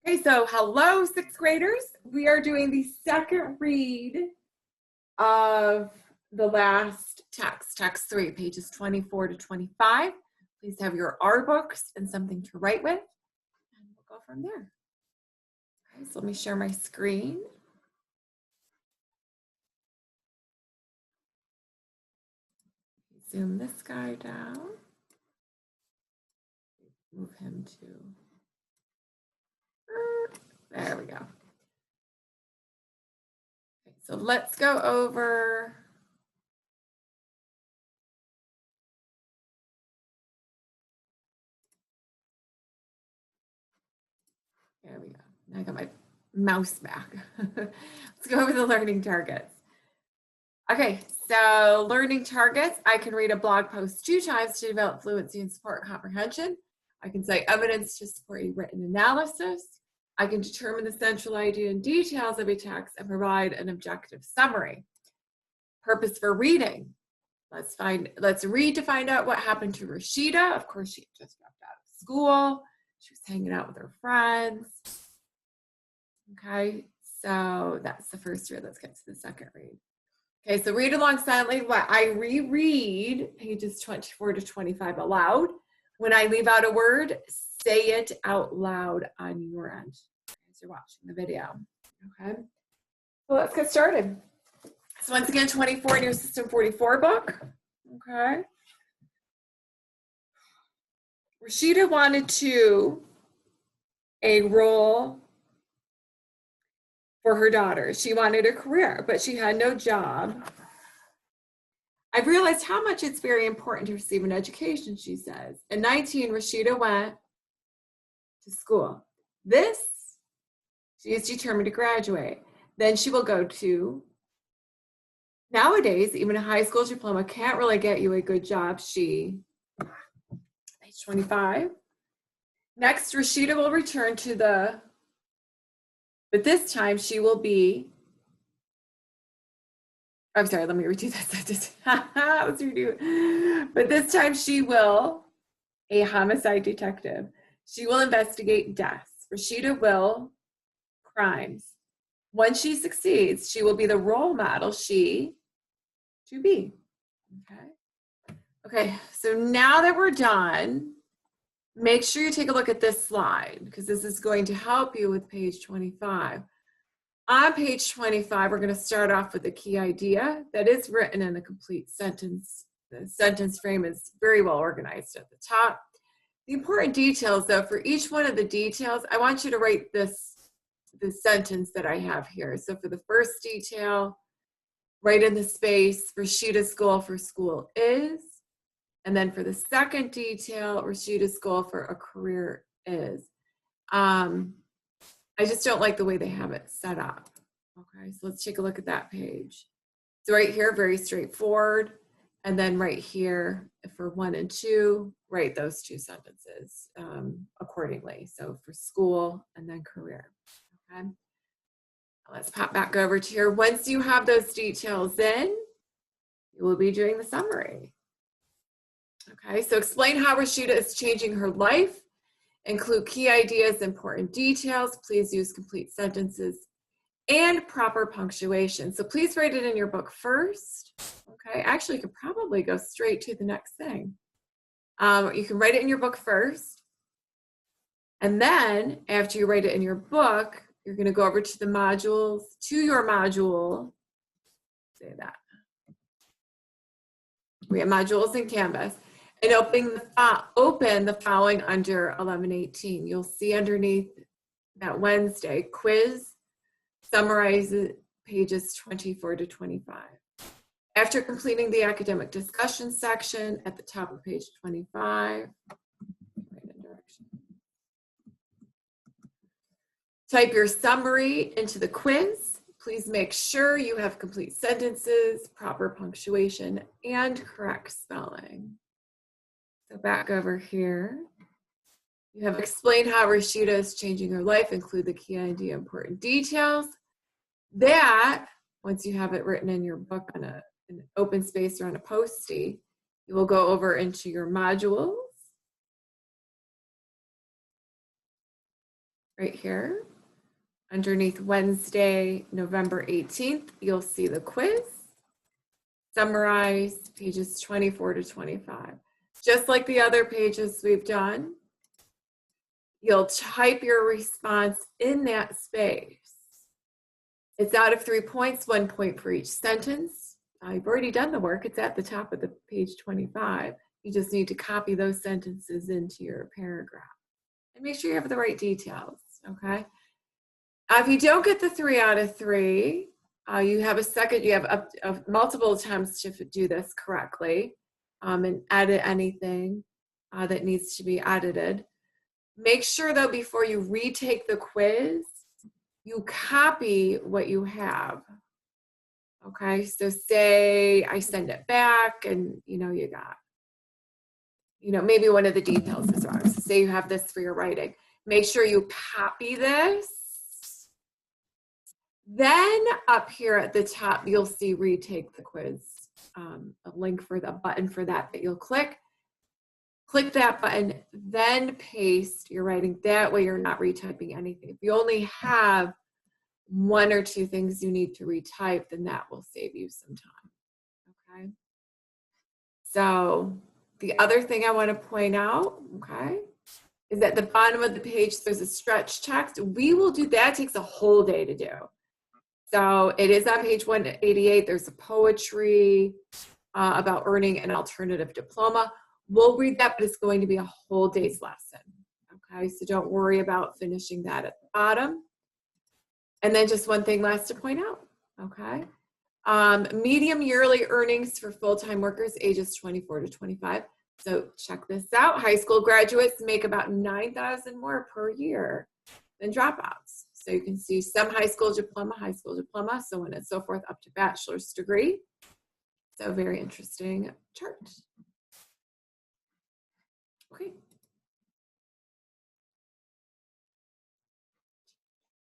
Okay, so hello, sixth graders. We are doing the second read of the last text 3, pages 24 to 25. Please have your R books and something to write with, and we'll go from there. Okay, so let me share my screen. Zoom this guy down. Move him to, there we go. Okay, so let's go over there we go. Now I got my mouse back. Let's go over the learning targets. Okay, so learning targets. I can read a blog post 2 times to develop fluency and support comprehension. I can cite evidence to support a written analysis. I can determine the central idea and details of a text and provide an objective summary. Purpose for reading. Let's read to find out what happened to Rashida. Of course, she just dropped out of school. She was hanging out with her friends. Okay, so that's the first read. Let's get to the second read. Okay, so read along silently. I reread pages 24 to 25 aloud. When I leave out a word, say it out loud on your end as you're watching the video. Okay, so let's get started. So once again, 24 in your System 44 book. Okay. Rashida wanted a role for her daughter. She wanted a career, but she had no job. I realized how much it's very important to receive an education, she says. At 19, Rashida went to school. She is determined to graduate. Then she will go to, nowadays, even a high school diploma can't really get you a good job. Page 25. Next, Rashida will return to but this time she will be, I'm sorry, let me redo that sentence. Let's redo. But this time she will, a homicide detective. She will investigate deaths. Rashida will crimes. Once she succeeds, she will be the role model to be. Okay, so now that we're done, make sure you take a look at this slide because this is going to help you with page 25. On page 25, we're going to start off with a key idea that is written in a complete sentence. The sentence frame is very well organized at the top. The important details, though, for each one of the details, I want you to write this sentence that I have here. So for the first detail, write in the space, Rashida's goal for school is. And then for the second detail, Rashida's goal for a career is. I just don't like the way they have it set up. Okay, so let's take a look at that page. So right here, very straightforward. And then right here, for 1 and 2, write those 2 sentences accordingly. So for school and then career. Okay, let's pop back over to here. Once you have those details in, you will be doing the summary. Okay, so explain how Rashida is changing her life. Include key ideas, important details. Please use complete sentences and proper punctuation. So please write it in your book first. Okay, actually you could probably go straight to the next thing. You can write it in your book first. And then after you write it in your book, you're going to go over to your module. Say that. We have modules in Canvas. And open the following under 11:18. You'll see underneath that Wednesday quiz summarizes pages 24 to 25. After completing the academic discussion section at the top of page 25, type your summary into the quiz. Please make sure you have complete sentences, proper punctuation, and correct spelling. So back over here, you have explained how Rashida is changing her life, include the key idea, important details. That, once you have it written in your book on an open space or on a Post-it, you will go over into your modules. right here. Underneath Wednesday, November 18th, you'll see the quiz. Summarize pages 24 to 25. Just like the other pages we've done, you'll type your response in that space. It's out of 3 points, 1 point for each sentence. You've already done the work. It's at the top of the page 25. You just need to copy those sentences into your paragraph. And make sure you have the right details, okay? If you don't get the 3 out of 3, you have multiple attempts to do this correctly and edit anything that needs to be edited. Make sure though, before you retake the quiz, you copy what you have. Okay, so say I send it back and you got, maybe one of the details is wrong. So say you have this for your writing. Make sure you copy this. Then up here at the top, you'll see retake the quiz, a link for the button for that you'll click. Click that button, then paste your writing. That way you're not retyping anything. If you only have 1 or 2 things you need to retype, then that will save you some time, okay? So the other thing I want to point out, okay, is at the bottom of the page, there's a stretch text. We will do that. It takes a whole day to do. So it is on page 188. There's a poetry about earning an alternative diploma. We'll read that, but it's going to be a whole day's lesson. Okay, so don't worry about finishing that at the bottom. And then just one thing last to point out, okay? Medium yearly earnings for full-time workers ages 24 to 25. So check this out. High school graduates make about $9,000 more per year than dropouts. So you can see some high school diploma, so on and so forth, up to bachelor's degree. So very interesting chart. Okay.